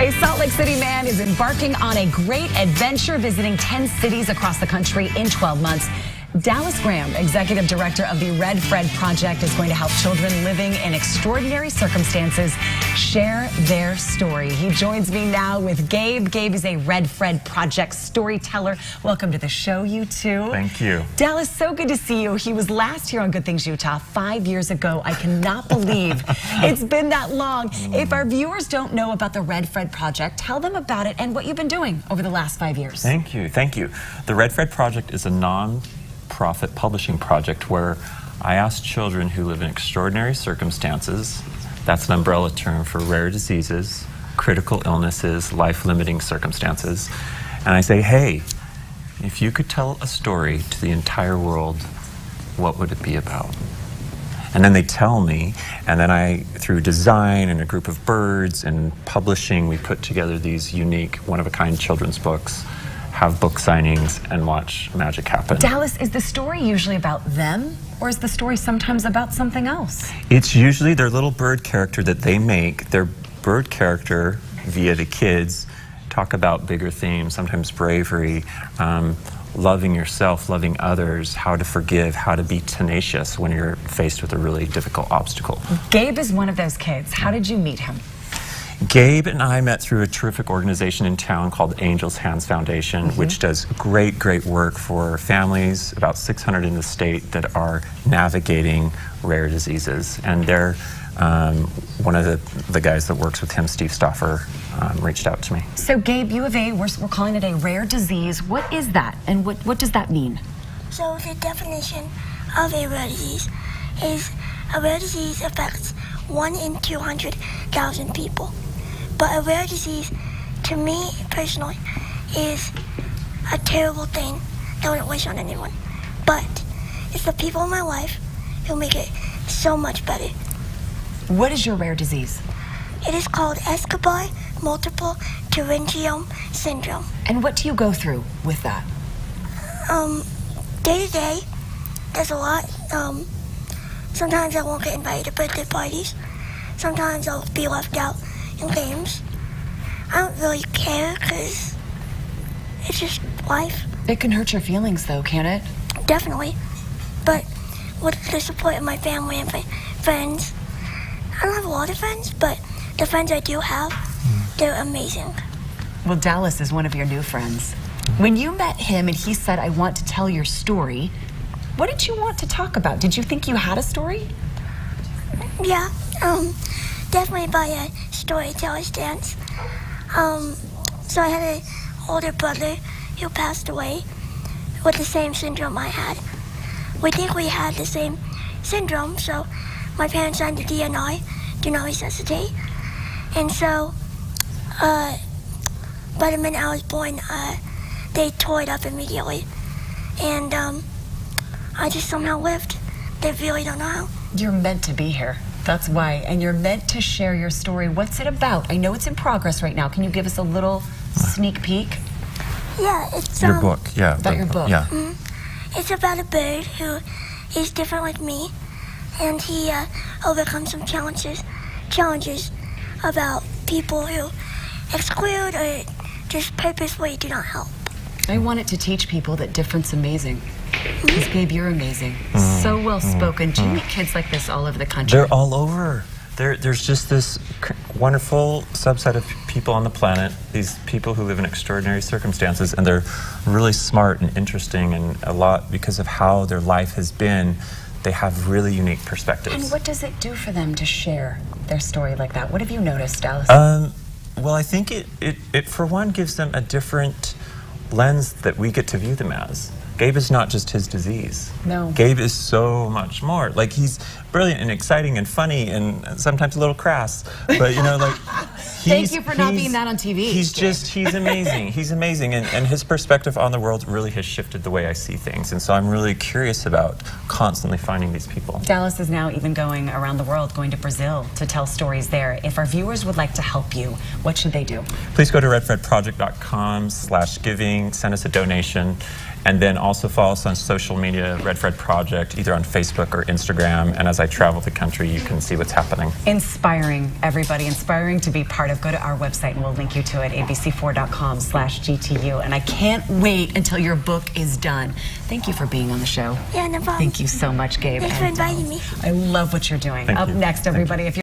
A Salt Lake City man is embarking on a great adventure, visiting 10 cities across the country in 12 months. Dallas Graham, executive director of the Red Fred Project, is going to help children living in extraordinary circumstances share their story. He joins me now with Gabe. Gabe is a Red Fred Project storyteller. Welcome to the show, you two. Thank you. Dallas, so good to see you. He was last here on Good Things Utah 5 years ago. I cannot believe it's been that long. If our viewers don't know about the Red Fred Project, tell them about it and what you've been doing over the last 5 years. Thank you. Thank you. The Red Fred Project is a non-profit publishing project where I ask children who live in extraordinary circumstances, that's an umbrella term for rare diseases, critical illnesses, life-limiting circumstances, and I say, hey, if you could tell a story to the entire world, what would it be about? And then they tell me, and then I, through design and a group of birds and publishing, we put together these unique, one-of-a-kind children's books, have book signings, and watch magic happen. Dallas, is the story usually about them, or is the story sometimes about something else? It's usually their little bird character that they make. Their bird character, via the kids, talk about bigger themes, sometimes bravery, loving yourself, loving others, how to forgive, how to be tenacious when you're faced with a really difficult obstacle. Gabe is one of those kids. How did you meet him? Gabe and I met through a terrific organization in town called Angel's Hands Foundation, which does great work for families, about 600 in the state, that are navigating rare diseases. And they're, one of the guys that works with him, Steve Stoffer, reached out to me. So Gabe, U of A, we're calling it a rare disease. What is that, and what does that mean? So the definition of a rare disease is a rare disease affects 1 in 200,000 people. But a rare disease, to me personally, is a terrible thing that I wouldn't wish on anyone. But it's the people in my life who make it so much better. What is your rare disease? It is called Escobar multiple pterygium syndrome. And what do you go through with that? Day to day, there's a lot. Sometimes I won't get invited to birthday parties. Sometimes I'll be left out in games. I don't really care because it's just life. It can hurt your feelings though, can it? Definitely. But with the support of my family and friends, I don't have a lot of friends, but the friends I do have, they're amazing. Well, Dallas is one of your new friends. When you met him and he said, I want to tell your story, what did you want to talk about? Did you think you had a story? Yeah, definitely by a storyteller's dance. So I had an older brother who passed away with the same syndrome I had. We think we had the same syndrome, so my parents signed the DNR, do not resuscitate. And so, by the minute I was born, they tore it up immediately. And I just somehow lived. They really don't know how. You're meant to be here. That's why. And you're meant to share your story. What's it about? I know it's in progress right now. Can you give us a little sneak peek? Yeah, it's Your book, yeah. About your book. Yeah. It's about a bird who is different like me, and he overcomes some challenges about people who exclude or just purposely do not help. I wanted to teach people that different's amazing. Because Gabe, you're amazing. So well spoken. Do you meet kids like this all over the country? They're all over. There's just this wonderful subset of people on the planet, these people who live in extraordinary circumstances, and they're really smart and interesting, and a lot because of how their life has been, they have really unique perspectives. And what does it do for them to share their story like that? What have you noticed, Dallas? Well, I think it for one gives them a different lens that we get to view them as. Gabe is not just his disease. No. Gabe is so much more. Like, he's brilliant and exciting and funny and sometimes a little crass. But, you know, like, Thank you for not being that on TV. He's amazing. He's amazing. And his perspective on the world really has shifted the way I see things. And so I'm really curious about constantly finding these people. Dallas is now even going around the world, going to Brazil to tell stories there. If our viewers would like to help you, what should they do? Please go to redfredproject.com/giving, send us a donation. And then also follow us on social media, Red Fred Project, either on Facebook or Instagram. And as I travel the country, you can see what's happening. Inspiring, everybody. Inspiring to be part of. Go to our website and we'll link you to it, abc4.com/GTU. And I can't wait until your book is done. Thank you for being on the show. Yeah, no problem. Thank you so much, Gabe. Thanks for And, inviting me. I love what you're doing. Thank Up you. next, Thank you. everybody, if you're